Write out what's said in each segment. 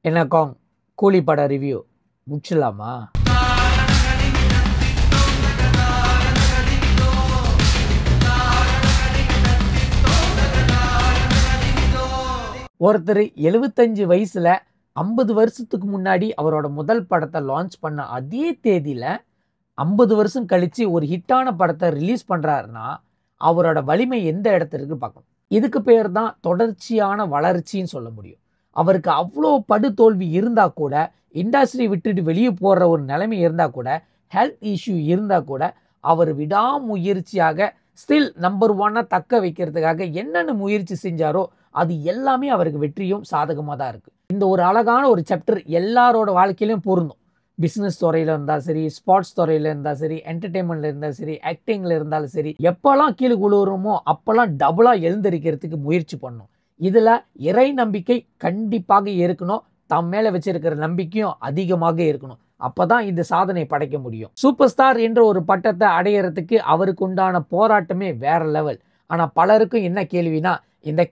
என்ன காங் கூலி பட ரிவ்யூ முடிச்சிடலாமா? ஒருத்தர் 75 வயசுல 50 வருஷத்துக்கு முன்னாடி அவரோட முதல் படத்தை லான்ச் பண்ண அதே தேதியில 50 வருஷம் கழிச்சு ஒரு ஹிட்டான படத்தை ரிலீஸ் பண்றாருன்னா அவரோட வலிமை எந்த இடத்திற்கு பார்க்கணும். இதுக்கு பேர் தான் தொடர்ச்சியான வளர்ச்சின்னு சொல்ல முடியும். அவருக்கு அவ்வளோ படுதோல்வி இருந்தா கூட, இண்டஸ்ட்ரி விட்டுட்டு வெளியே போடுற ஒரு நிலைமை இருந்தா கூட, ஹெல்த் இஷ்யூ இருந்தா கூட அவர் விடாமுயற்சியாக ஸ்டில் நம்பர் 1 தக்க வைக்கிறதுக்காக என்னென்ன முயற்சி செஞ்சாரோ அது எல்லாமே அவருக்கு வெற்றியும் சாதகமாக தான் இருக்கு. இந்த ஒரு அழகான ஒரு சாப்டர் எல்லாரோட வாழ்க்கையிலும் பொருந்தும். பிஸ்னஸ் துறையில இருந்தாலும் சரி, ஸ்போர்ட்ஸ் துறையில இருந்தாலும் சரி, என்டர்டெயின்மெண்ட்ல இருந்தாலும் சரி, ஆக்டிங்ல இருந்தாலும் சரி, எப்பெல்லாம் கீழே குழுவுறோமோ அப்பெல்லாம் டபுளா எழுந்திருக்கிறதுக்கு முயற்சி பண்ணணும். இதுல இறை நம்பிக்கை கண்டிப்பாக இருக்கணும். தம் மேல வச்சிருக்கிற நம்பிக்கையும் அதிகமாக இருக்கணும். அப்பதான் இந்த சாதனை படைக்க முடியும். சூப்பர் ஸ்டார் என்ற ஒரு பட்டத்தை அடையறதுக்கு அவருக்கு உண்டான போராட்டமே வேற லெவல். ஆனா பலருக்கும் என்ன கேள்வினா, இந்த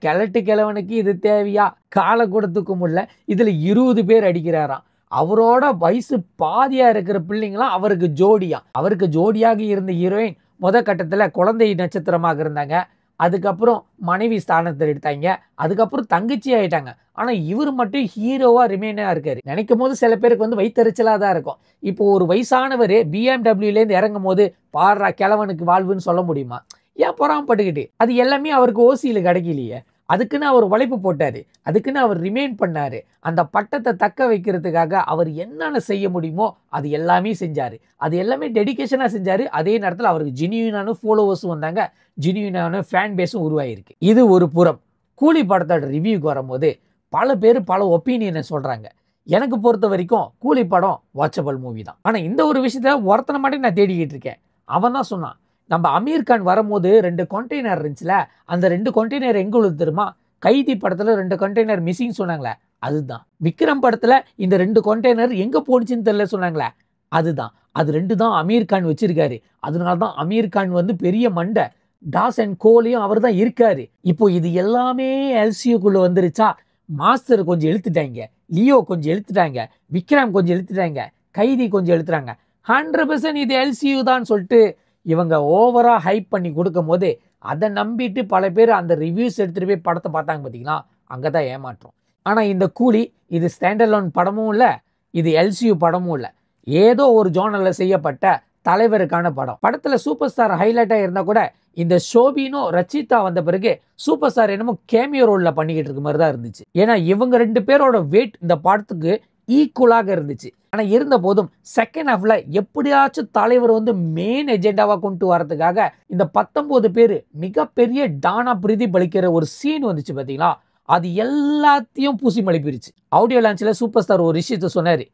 கிழவனுக்கு இது தேவையா? காலை கொடுத்துக்க முடியல, இதுல 20 பேர் அடிக்கிறாராம். அவரோட வயசு பாதியா இருக்கிற பிள்ளைங்களாம் அவருக்கு ஜோடியா. அவருக்கு ஜோடியாக இருந்த ஹீரோயின் முத கட்டத்துல குழந்தை நட்சத்திரமாக இருந்தாங்க. அதுக்கப்புறம் மனைவி ஸ்தானத்தை எடுத்தாங்க. அதுக்கப்புறம் தங்கச்சி ஆயிட்டாங்க. ஆனா இவர் மட்டும் ஹீரோவா ரிமைனா இருக்காரு. நினைக்கும் போது சில பேருக்கு வந்து வயிற்றுச்சலா தான் இருக்கும். இப்போ ஒரு வயசானவர் BMW இருந்து இறங்கும் போது பாடுறா கிழவனுக்கு வாழ்வுன்னு சொல்ல முடியுமா? ஏன் பொறாமப்பட்டுக்கிட்டு? அது எல்லாமே அவருக்கு ஓசியில கிடைக்கலையே. அதுக்குன்னு அவர் உழைப்பு போட்டாரு. அதுக்குன்னு அவர் ரிமைன் பண்ணாரு. அந்த பட்டத்தை தக்க வைக்கிறதுக்காக அவர் என்னென்ன செய்ய முடியுமோ அது எல்லாமே செஞ்சாரு. அது எல்லாமே டெடிகேஷனா செஞ்சாரு. அதே நேரத்தில் அவருக்கு ஜெனியூனான ஃபாலோவர்ஸும் வந்தாங்க, ஜெனியூனான ஃபேன் பேஸும் உருவாயிருக்கு. இது ஒரு புறம். கூலி படத்தோட ரிவ்யூக்கு வரும்போது பல பேர் பல ஒப்பீனியனை சொல்றாங்க. எனக்கு பொறுத்த வரைக்கும் கூலி படம் வாட்சபிள் மூவி தான். ஆனா இந்த ஒரு விஷயத்த ஒருத்தனை மட்டும் நான் தேடிக்கிட்டு இருக்கேன். அவன் தான் சொன்னான், நம்ம அமீர் கான் வரும்போது 2 கண்டெய்னர் இருந்துச்சுல, அந்த 2 கண்டெய்னர் எங்க உள்ளது தெரியுமா? கைதி படத்துல 2 கண்டெய்னர் மிஸ்ஸிங் சொன்னாங்களே, அதுதான். விக்ரம் படத்துல இந்த 2 கண்டெய்னர் எங்க போனுச்சுன்னு தெரியல சொன்னாங்களே, அதுதான். அது 2 தான் அமீர் கான் வச்சிருக்காரு. அதனாலதான் அமீர் கான் வந்து பெரிய மண்டை. டாஸ் அண்ட் கோலியும் அவர் தான் இருக்காரு. இப்போ இது எல்லாமே எல்சியூக்குள்ள வந்துருச்சா? மாஸ்டர் கொஞ்சம் இழுத்துட்டாங்க, லியோ கொஞ்சம் இழுத்துட்டாங்க, விக்ரம் கொஞ்சம் இழுத்துட்டாங்க, கைதி கொஞ்சம் இழுத்துறாங்க. 100% இது எல்சியூ தான் சொல்லிட்டு இவங்க ஓவரா ஹைப் பண்ணி கொடுக்கும் போது அதை நம்பிட்டு பல பேர் அந்த ரிவ்யூஸ் எடுத்துட்டு போய் படத்தை பார்த்தாங்க. பார்த்தீங்களா, அங்கதான் ஏமாற்றம். ஆனா இந்த கூலி இது ஸ்டாண்டர்லோன் படமும் இல்லை, இது எல்சியூ படமும் இல்லை. ஏதோ ஒரு ஜோனல்ல செய்யப்பட்ட தலைவருக்கான படம். படத்துல சூப்பர் ஸ்டார் ஹைலைட்டா இருந்தா கூட இந்த ஷோபினோ ரச்சிதா வந்த பிறகு சூப்பர் ஸ்டார் என்னமோ கேமியோ ரோல்ல பண்ணிக்கிட்டு இருக்க மாதிரி தான் இருந்துச்சு. ஏன்னா இவங்க 2 பேரோட வெயிட் இந்த படத்துக்கு ஈக்குவலாக இருந்துச்சு. ஆனா இருந்த போதும் செகண்ட் ஹாஃப்ல எப்படியாச்சும் தலைவர் வந்து மெயின் எஜெண்டாவா கொண்டு வரதுக்காக இந்த 19 பேர் மிகப்பெரிய டானா பிரதிபலிக்கிற ஒரு சீன் வந்துச்சு பாத்தீங்களா, அது எல்லாத்தையும் பூசி மலிப்பிருச்சு. ஆடியோ லான்ச்ல சூப்பர் ஸ்டார் ஒரு விஷயத்த சொன்னாரு.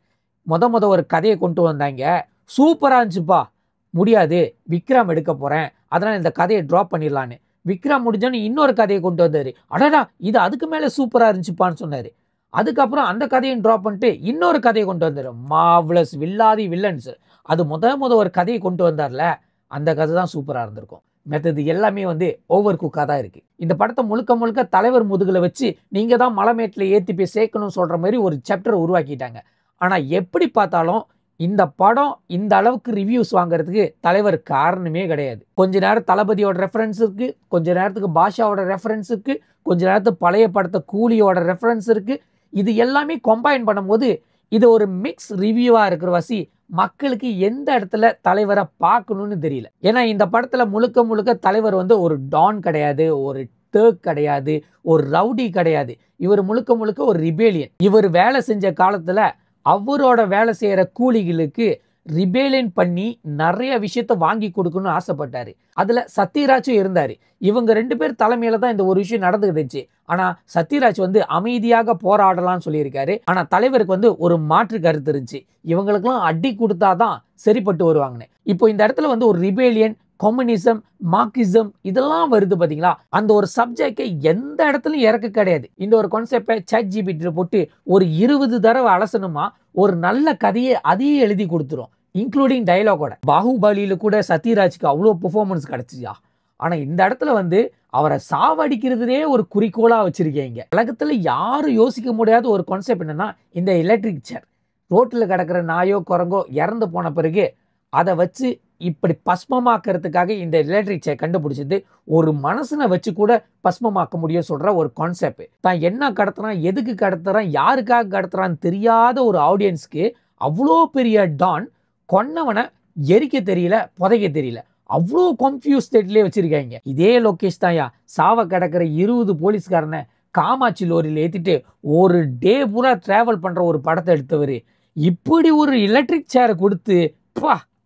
முத ஒரு கதையை கொண்டு வந்தாங்க, சூப்பரா இருந்துச்சுப்பா. முடியாது, விக்ரம் எடுக்க போறேன், அதனால இந்த கதையை டிராப் பண்ணிடலான்னு. விக்ரம் முடிஞ்சோன்னு இன்னொரு கதையை கொண்டு வந்தாரு. அடடா, இது அதுக்கு மேல சூப்பரா இருந்துச்சுப்பான்னு சொன்னாரு. அதுக்கப்புறம் அந்த கதையை டிராப் பண்ணிட்டு இன்னொரு கதையை கொண்டு வந்தாரு. மார்வலஸ் வில்லாதி வில்லன்ஸ். அது முத ஒரு கதையை கொண்டு வந்தார்ல, அந்த கதை தான் சூப்பரா இருந்திருக்கும். மெத்தது எல்லாமே வந்து ஓவர் குக்கா தான் இருக்கு. இந்த படத்தை முழுக்க தலைவர் முதுகுல வச்சு நீங்க தான் மலைமேட்டில் ஏற்றி போய் சேர்க்கணும்னு சொல்ற மாதிரி ஒரு சாப்டர் உருவாக்கிட்டாங்க. ஆனா எப்படி பார்த்தாலும் இந்த படம் இந்த அளவுக்கு ரிவ்யூஸ் வாங்குறதுக்கு தலைவர் காரணமே கிடையாது. கொஞ்ச நேரம் தளபதியோட ரெஃபரன்ஸ் இருக்கு, கொஞ்ச நேரத்துக்கு பாஷாவோட ரெஃபரன்ஸ் இருக்கு, கொஞ்ச நேரத்துக்கு பழைய படத்தை கூலியோட ரெஃபரன்ஸ் இருக்கு. இது எல்லாமே கம்பைன் பண்ணும்போது இது ஒரு மிக்ஸ் ரிவ்யூவா இருக்கிற வாசி மக்களுக்கு எந்த இடத்துல தலைவரை பார்க்கணும்னு தெரியல. ஏன்னா இந்த படத்துல முழுக்க தலைவர் வந்து ஒரு டான் கிடையாது, ஒரு டர்க் கிடையாது, ஒரு ரவுடி கிடையாது. இவர் முழுக்க ஒரு ரிபேலியன். இவர் வேலை செஞ்ச காலத்துல அவரோட வேலை செய்யற கூலிகளுக்கு ரிபேலியன் பண்ணி நிறைய விஷயத்த வாங்கி கொடுக்கணும்னு ஆசைப்பட்டாரு. அதுல சத்யராஜும் இருந்தாரு. இவங்க 2 பேர் தலைமையில தான் இந்த ஒரு விஷயம் நடந்துக்கிடுச்சு. ஆனா சத்யராஜ் வந்து அமைதியாக போராடலாம்னு சொல்லியிருக்காரு. ஆனா தலைவருக்கு வந்து ஒரு மாற்று கருத்து இருந்துச்சு, இவங்களுக்கெல்லாம் அடி கொடுத்தாதான் சரிப்பட்டு வருவாங்கன்னு. இப்போ இந்த இடத்துல வந்து ஒரு ரிபேலியன், கம்யூனிசம், மார்க்சிசம் இதெல்லாம் வருது பாத்தீங்களா, அந்த ஒரு சப்ஜெக்டை எந்த இடத்துலயும் இறக்க கிடையாது. இந்த ஒரு கான்செப்டை ChatGPT போட்டு ஒரு 20 தடவை அலசணுமா ஒரு நல்ல கதையை அதையே எழுதி கொடுத்துரும், இன்க்ளூடிங் டயலாகோட. பாகுபலியில கூட சத்யராஜ்க்கு அவ்வளோ பெர்ஃபார்மன்ஸ் கிடைச்சியா? ஆனா இந்த இடத்துல வந்து அவரை சாவடிக்கிறதுலே ஒரு குறிக்கோளா வச்சிருக்கீங்க. உலகத்துல யாரும் யோசிக்க முடியாத ஒரு கான்செப்ட் என்னன்னா, இந்த எலக்ட்ரிக் சேர். ரோட்டில் கிடக்கிற நாயோ குரங்கோ இறந்து போன பிறகு அதை வச்சு இப்படி பஸ்மமாக்கிறதுக்காக இந்த எலக்ட்ரிக் சேர் கண்டுபிடிச்சது. ஒரு மனுஷனை வச்சு கூட பஸ்மமாக்க முடியும் சொல்ற ஒரு கான்செப்ட். தான் என்ன கடத்துறான், எதுக்கு கடத்துறான், யாருக்காக கடத்துறான்னு தெரியாத ஒரு ஆடியன்ஸ்க்கு அவ்வளோ பெரிய டான் கொன்னவனை எரிக்க தெரியல, புதைக்க தெரியல. அவ்வளோ கன்ஃபியூஸ் ஸ்டேட்லேயே வச்சிருக்காங்க. இதே லோகேஷ் தான்யா சாவ கிடக்கிற 20 போலீஸ்காரனை காமாட்சி லோரியில் ஏற்றிட்டு ஒரு டே பூரா டிராவல் பண்ணுற ஒரு படத்தை எடுத்தவர். இப்படி ஒரு எலக்ட்ரிக் சேரை கொடுத்து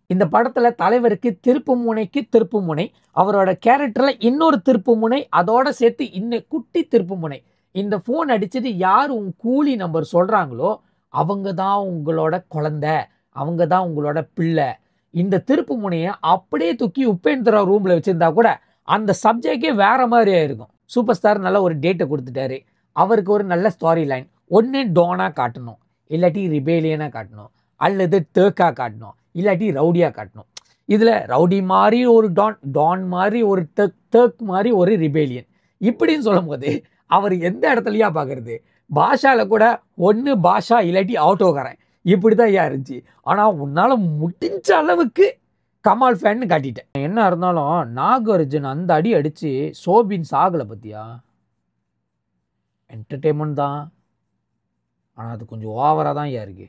இந்த படத்துல தலைவருக்கு திருப்பு முனைக்கு திருப்பு முனை, அவரோட கேரக்டர்ல இன்னொரு திருப்பு முனை, அதோட சேர்த்து இன்னும் குட்டி திருப்பு முனை. இந்த போன் அடிச்சுட்டு யார் உன் கூலி நம்பர் சொல்றாங்களோ அவங்க தான் உங்களோட குழந்தை, அவங்க தான் உங்களோட பிள்ளை. இந்த திருப்பு முனையை அப்படியே தூக்கி உபேந்திரா ரூம்ல வச்சிருந்தா கூட அந்த சப்ஜெக்டே வேற மாதிரி ஆயிருக்கும். சூப்பர் ஸ்டார் நல்ல ஒரு டேட்டை கொடுத்துட்டாரு. அவருக்கு ஒரு நல்ல ஸ்டாரி லைன். ஒன்று டோனா காட்டணும், இல்லாட்டி ரிபேலியனா காட்டணும், அல்லது டேர்க்கா காட்டணும், இல்லாட்டி ரவுடியா காட்டணும். இதுல ரவுடி மாதிரி ஒரு டான், டான் மாதிரி ஒரு டர்க் மாதிரி ஒரு ரிபேலியன் இப்படின்னு சொல்லும் போது அவர் எந்த இடத்துலயா பாக்குறது? பாஷால கூட ஒன்னு பாஷா இல்லாட்டி ஆட்டோக்காரன் இப்படிதான் இருந்துச்சு. ஆனா உன்னால முடிஞ்ச அளவுக்கு கமால் ஃபேன் காட்டிட்டேன். என்ன இருந்தாலும் நாகார்ஜுன் அந்த அடி அடிச்சு சோபின் சாகல பத்தியா. என்டர்டெயின்மெண்ட் தான், ஆனா அது கொஞ்சம் ஓவரா தான் இருக்கு.